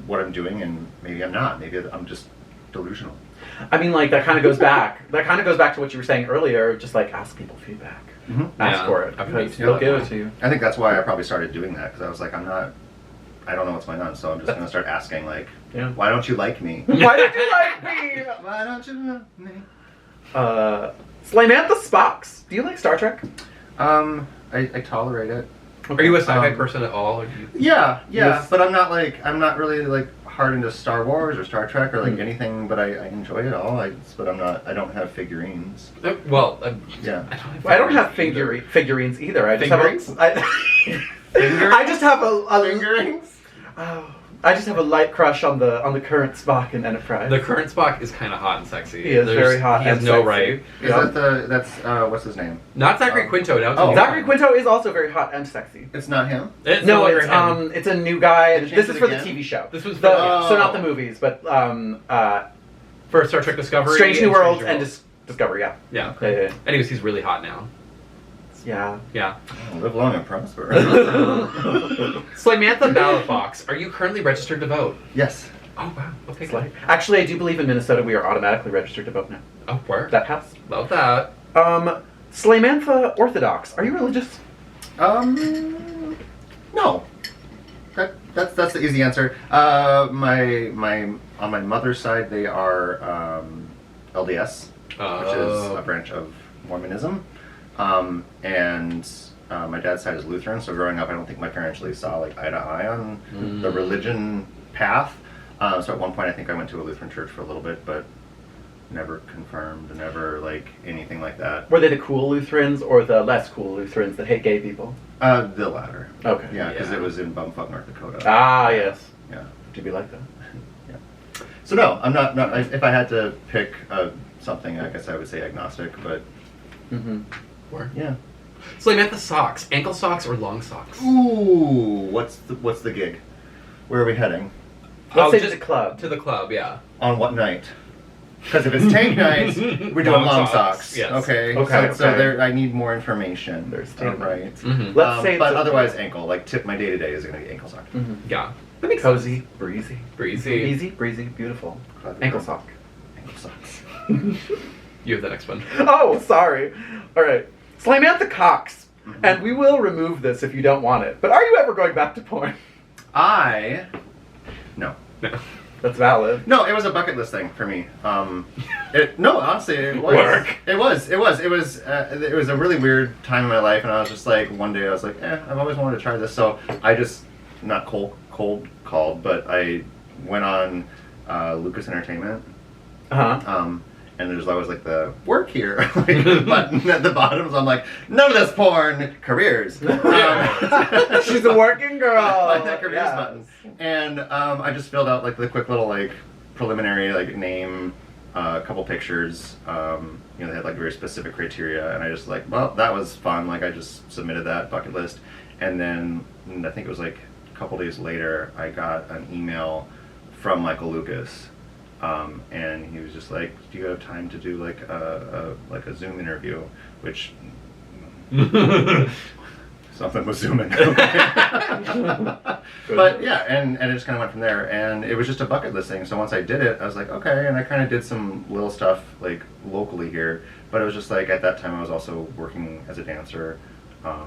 what I'm doing, and maybe I'm not. Maybe I'm just delusional. I mean, like that kind of goes back. That kind of goes back to what you were saying earlier. Just like ask people feedback. Ask Yeah. for it I've because heard they'll give it to you. I think that's why I probably started doing that, because I was like, I don't know what's going on, so I'm just gonna start asking like, why don't you like me? Why don't you like me? Why don't you love me? Slaymantha Fox. Do you like Star Trek? I tolerate it. Are you a sci-fi person at all? Or do you... Yeah, Yes. but I'm not really like hard into Star Wars or Star Trek or like anything, but I enjoy it all. But I don't have figurines. Well, Yeah. I don't have figurines either. I just Fingerings? I just have a Fingerings? Oh, I just have a light crush on the current Spock in Enterprise. The current Spock is kind of hot and sexy. He is very hot. He has and no sexy. right. Is that's what's his name? Not Zachary Quinto. Now it's Oh. a new Zachary one. Quinto is also very hot and sexy. It's not him. It's No, no it's longer him. it's a new guy. They changed This is it for the again? TV show. This was for so not the movies, but for Star Trek Discovery. Strange New and Worlds Strange and Discovery. Yeah. Yeah. Yeah. Anyways, he's really hot now. Yeah. Yeah. Live long and prosper. Slaymantha Fox, are you currently registered to vote? Yes. Oh wow. Okay. It's like, actually, I do believe in Minnesota we are automatically registered to vote now. Oh, where? That passed. Love that. Slaymantha Orthodox. Are you religious? No. That's the easy answer. On my mother's side, they are LDS, which is a branch of Mormonism, and my dad's side is Lutheran. So growing up, I don't think my parents really saw like eye to eye on the religion path. So at one point, I think I went to a Lutheran church for a little bit, but never confirmed, never like anything like that. Were they the cool Lutherans or the less cool Lutherans that hate gay people? The latter. Okay. Yeah, because it was in bumfuck North Dakota. Ah, yes. Yeah. To be like that. So no, I'm not. If I had to pick something, I guess I would say agnostic. But yeah. Slaymantha socks, ankle socks or long socks? Ooh, what's the gig? Where are we heading? Let's say just to the club. To the club, yeah. On what night? Because if it's tank nights, we're doing long socks. Yes. Okay. Okay, So okay. there, I need more information. There's tank right. Mm-hmm. Let's say but it's otherwise ankle. Like my day to day is going to be ankle sock. Yeah. That makes cozy, sense. breezy. Breezy. Easy, breezy, beautiful. Ankle sock. Ankle socks. You have the next one. Oh, sorry. All right. Slaymantha Fox. And we will remove this if you don't want it. But are you ever going back to porn? No. That's valid. No, it was a bucket list thing for me. No, honestly, it was. Work. It was a really weird time in my life, and I was just like, one day I was like, I've always wanted to try this, so I just not cold called, but I went on Lucas Entertainment. And there's always like the work here like, button at the bottom. So I'm like, none of this porn, careers. She's a working girl. Like that careers button. And I just filled out like the quick little like preliminary like name, a couple pictures. They had like very specific criteria, and I just like, well, that was fun. Like I just submitted that bucket list, and then I think it was like a couple days later, I got an email from Michael Lucas. And he was just like, "Do you have time to do like a Zoom interview?" Which something was zooming. But yeah, and it just kind of went from there. And it was just a bucket list thing. So once I did it, I was like, okay. And I kind of did some little stuff like locally here. But it was just like at that time I was also working as a dancer at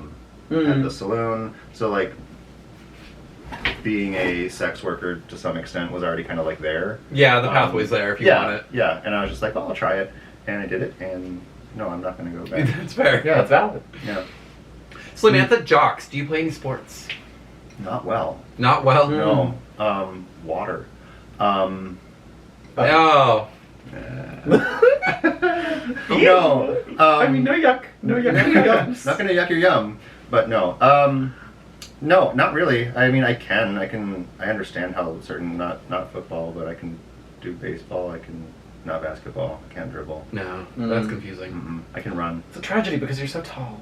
the saloon. So like, being a sex worker to some extent was already kind of like there. Yeah, the pathway's there if you want it. Yeah, and I was just like, well, I'll try it. And I did it, and no, I'm not going to go back. That's fair. Yeah, that's valid. Yeah. Samantha jocks, do you play any sports? Not well. Not well? No. Water. Oh. No. I mean, no yuck. No yuck. No yums. Not going to yuck your yum, but no. No, not really. I mean, I understand how certain, not football, but I can do baseball. I can, not basketball. I can't dribble. No, that's confusing. I can run. It's a tragedy because you're so tall.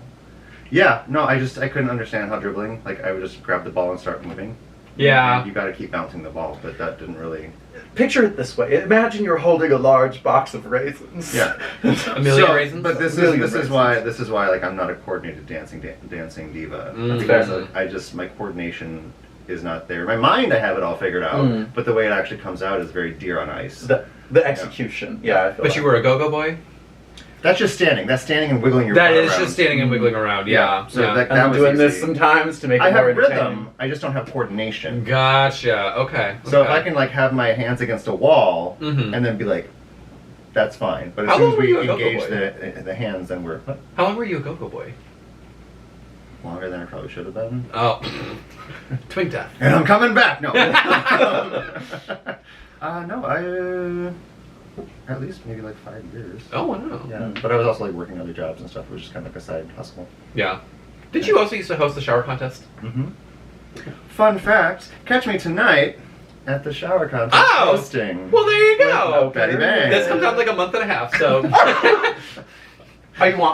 Yeah, no, I couldn't understand how dribbling, like I would just grab the ball and start moving. Yeah. And you got to keep bouncing the ball, but that didn't really. Picture it this way. Imagine you're holding a large box of raisins. Yeah. A million raisins? But this is why like I'm not a coordinated dancing diva. Because my coordination is not there. My mind, I have it all figured out, but the way it actually comes out is very deer on ice. The execution. Yeah. I feel But you were a go-go boy? That's just standing. That's standing and wiggling your That butt is around. just standing and wiggling around, yeah. So yeah. that I'm was doing easy. this sometimes to make it I have more entertaining. rhythm. I just don't have coordination. Gotcha. Okay. So if I can like have my hands against a wall and then be like, that's fine. But as How soon long as were you we a go-go engage boy? the hands, then we're How long were you a go-go boy? longer than I probably should have been. Oh. Twin death. And I'm coming back. No. No, at least maybe like 5 years. Oh, wow. Yeah, but I was also like working other jobs and stuff. It was just kind of like a side hustle. Yeah. Did you also used to host the shower contest? Mm-hmm. Fun fact: catch me tonight at the shower contest hosting. Well, there you go. Betty Bang. This comes out like a month and a half, so.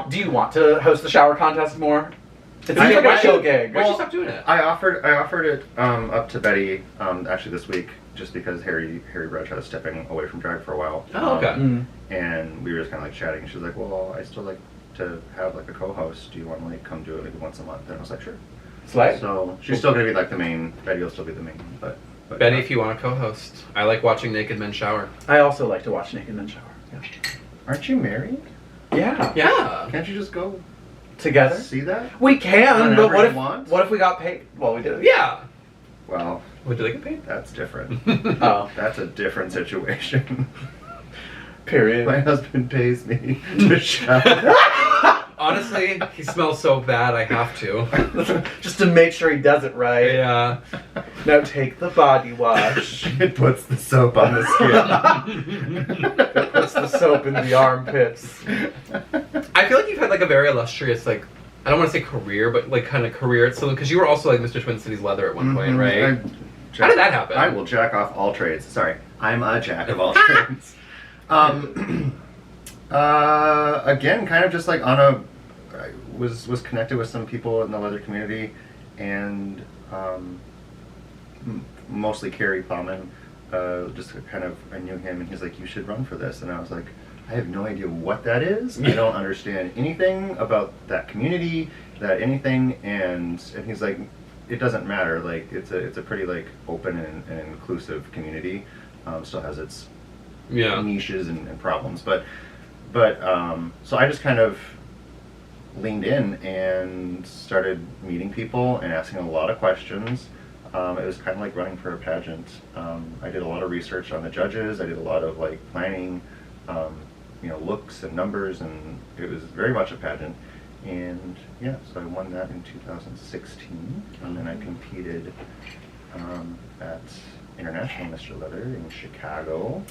Do you want to host the shower contest more? It's like a show gig. Why'd you stop doing it? I offered it up to Betty actually this week, just because Harry Bradshaw is stepping away from drag for a while. Oh, okay. And we were just kind of like chatting, and she was like, "Well, I still like to have like a co-host. Do you want to like come do it maybe once a month?" And I was like, "Sure." Slay. So she's still gonna be like the main. Betty will still be the main, but Betty, if you want to co-host, I like watching naked men shower. I also like to watch naked men shower. Yeah. Aren't you married? Yeah. Yeah. Can't you just go together? see that? We can, but Whenever you want? what if we got paid? Well, we did. Yeah. Well, What, do they get paid? that's different. Oh. That's a different situation. Period. My husband pays me to shower. Honestly, he smells so bad, I have to. Just to make sure he does it right. Yeah. Now take the body wash. It puts the soap on the skin. It puts the soap in the armpits. I feel like you've had like a very illustrious, like, I don't want to say career, but like kind of career at Saloon, because you were also like Mr. Twin Cities Leather at one point, right? How did that happen? I will jack off all trades. Sorry. I'm a jack of all trades. Again, kind of just like I was connected with some people in the leather community, and mostly Kerry Plowman. Just kind of, I knew him, and he's like, you should run for this. And I was like, I have no idea what that is. I don't understand anything about that community, that anything. And he's like, it doesn't matter. Like, it's a pretty like open and inclusive community. Still has its niches and problems, but so I just kind of leaned in and started meeting people and asking a lot of questions. It was kind of like running for a pageant. I did a lot of research on the judges. I did a lot of like planning, looks and numbers, and it was very much a pageant. And yeah, so I won that in 2016, and then I competed at International Mr. Leather in Chicago.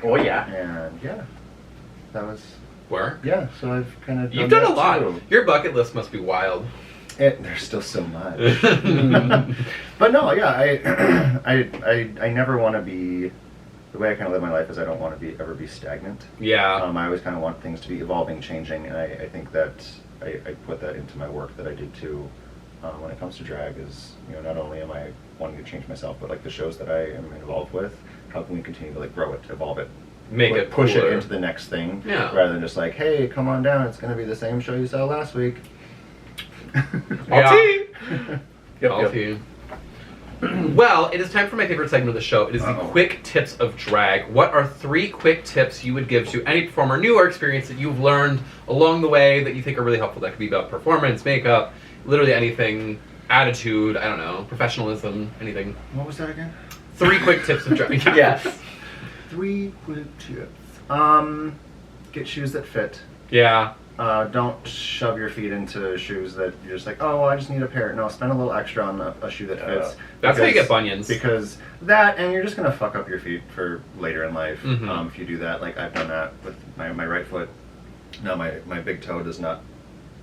Oh yeah. And yeah, that was where. Yeah, so I've kind of you've done a lot. Too. Your bucket list must be wild. There's still so much. But no, yeah, I never want to be. The way I kind of live my life is I don't want to ever be stagnant. Yeah. I always kind of want things to be evolving, changing, and I think that I put that into my work that I did too. When it comes to drag, is not only am I wanting to change myself, but like the shows that I am involved with, how can we continue to like grow it, evolve it, push it into the next thing, rather than just like, hey, come on down, it's going to be the same show you saw last week. I'll tea. Well, it is time for my favorite segment of the show. It is the quick tips of drag. What are 3 quick tips you would give to any performer, new or experienced, that you've learned along the way that you think are really helpful? That could be about performance, makeup, literally anything, attitude, I don't know, professionalism, anything. What was that again? 3 quick tips of drag. Yes. 3 quick tips. Get shoes that fit. Yeah. Don't shove your feet into shoes that you're just like, oh, well, I just need a pair. No, spend a little extra on a shoe that fits. That's how you get bunions. Because that, and you're just going to fuck up your feet for later in life if you do that. Like, I've done that with my right foot. Now, my big toe does not,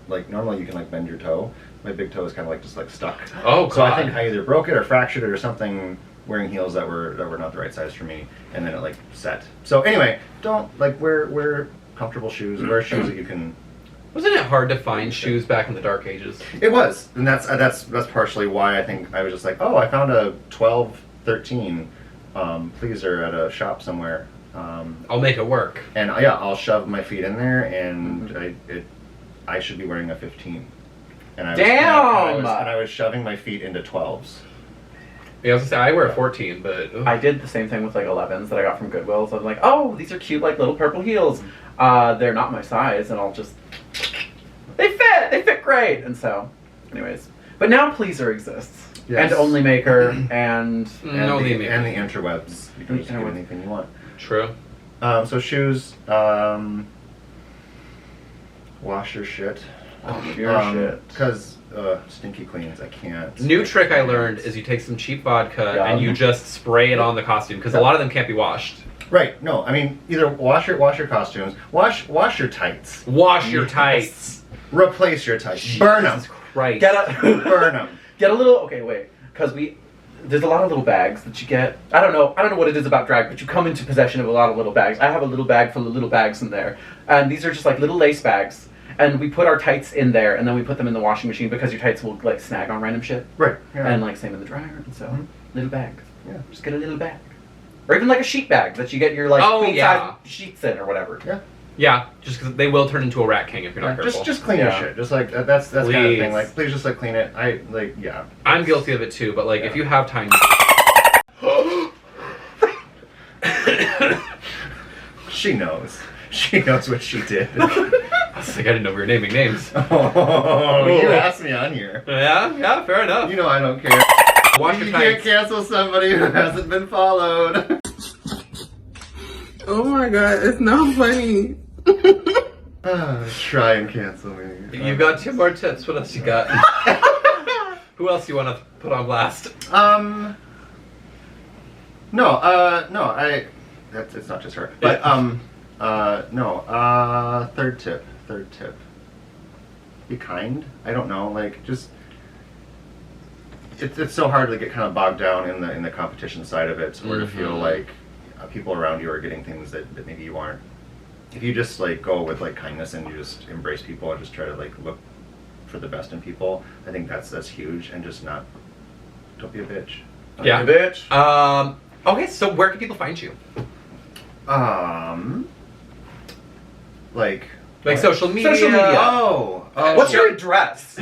like, normally you can, like, bend your toe. My big toe is kind of, like, just, like, stuck. Oh, God. So I think I either broke it or fractured it or something wearing heels that were not the right size for me, and then it, like, set. So, anyway, don't, like, wear comfortable shoes. Wear shoes that you can... Wasn't it hard to find shoes back in the dark ages? It was, and that's partially why I think I was just like, oh, I found a 12, 13 pleaser at a shop somewhere. I'll make it work. And yeah, I'll shove my feet in there, and I should be wearing a 15. And I was shoving my feet into 12s. Yeah, I was gonna say, I wear a 14, but... I did the same thing with like 11s that I got from Goodwill. So I'm like, oh, these are cute, like little purple heels. They're not my size, and I'll just... They fit great! And so, anyways. But now Pleaser exists. Yes. And Only Maker, and the interwebs. You can just get anything you want. True. So shoes, wash your shit. Wash your shit. Because stinky cleans, I can't. New trick I learned is you take some cheap vodka and you just spray it on the costume, because a lot of them can't be washed. Right. No, I mean, either wash your costumes, wash your tights. Wash your tights. Replace your tights. Burn them. Right. Burn them. Get a little. Okay, wait. Because there's a lot of little bags that you get. I don't know what it is about drag, but you come into possession of a lot of little bags. I have a little bag full of little bags in there, and these are just like little lace bags. And we put our tights in there, and then we put them in the washing machine because your tights will like snag on random shit. Right. Yeah. And like same in the dryer. And so little bag. Yeah. Just get a little bag. Or even like a sheet bag that you get your like queen size sheets in or whatever. Yeah. Yeah, just because they will turn into a rat king if you're not careful. Just clean your shit. Just like that's kind of thing. Like, please just like clean it. I'm guilty of it too, but like if you have time. She knows. She knows what she did. I was like, I didn't know we were naming names. Oh, you asked me on here. Yeah, fair enough. You know I don't care. Wash your tights. You can't cancel somebody who hasn't been followed. Oh my god, it's not funny. Try and cancel me. You've got 2 more tips. What else you got? Who else do you want to put on blast? It's not just her. But third tip. Be kind. I don't know, like just it's so hard to get kind of bogged down in the competition side of it, or to feel like people around you are getting things that maybe you aren't. If you just like go with like kindness and you just embrace people and just try to like look for the best in people, I think that's huge. And just don't be a bitch. Don't Yeah. be a bitch. Okay, so where can people find you? Like social media. Social media. Oh. What's your address?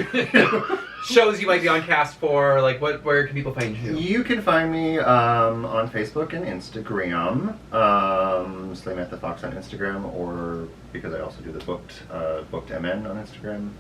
Shows you might be on cast for, like, where can people find you? You can find me on Facebook and Instagram, Slaymantha Fox on Instagram, or because I also do the booked MN on Instagram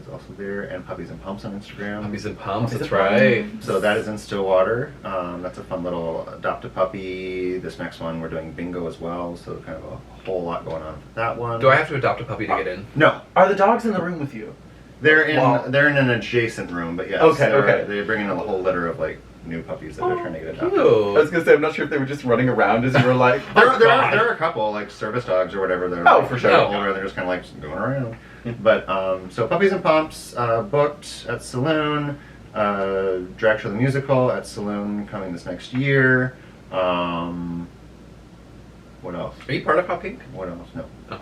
is also there, and Puppies and Pumps on Instagram. Puppies and Pumps, that's right. So that is in Stillwater. That's a fun little adopt a puppy. This next one we're doing bingo as well, so kind of a whole lot going on with that one. Do I have to adopt a puppy to get in? No. Are the dogs in the room with you? They're in an adjacent room, but yes. Okay. They bring in a whole litter of like new puppies that they're trying to get adopted. I was gonna say, I'm not sure if they were just running around as you were like. There are a couple like service dogs or whatever. They're like, for sure. Older, they're just kind of like going around. But so Puppies and Pumps booked at Saloon. Drag Show the Musical at Saloon coming this next year. What else? Are you part of Hot Pink? What else? No. Oh.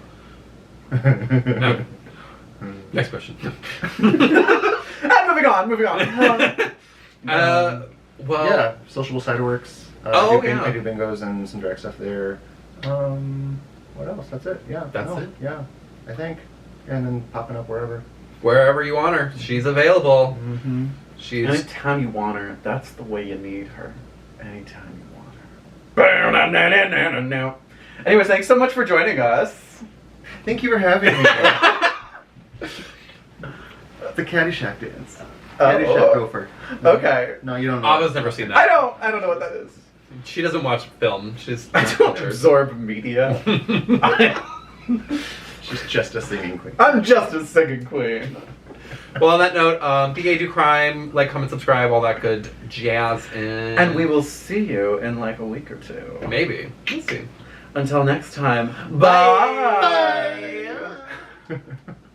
No. Next question. Moving on. Well, yeah, Sociable Ciderworks. Oh, I do bingos and some drag stuff there. What else? That's it. Yeah. That's it? Yeah, I think. And then popping up wherever. Wherever you want her, she's available. Mm-hmm. She's anytime you want her. That's the way you need her. Anytime you want her. Anyways, thanks so much for joining us. Thank you for having me. The Caddyshack dance. Caddyshack gopher. Okay. No, you don't know. Ava's never seen that. I don't know what that is. She doesn't watch film. I don't absorb media. She's just a singing queen. I'm just a singing queen. Well, on that note, be gay, do crime, like, comment, subscribe, all that good jazz. And we will see you in like a week or two. Maybe. We'll see. Until next time. Bye. Bye.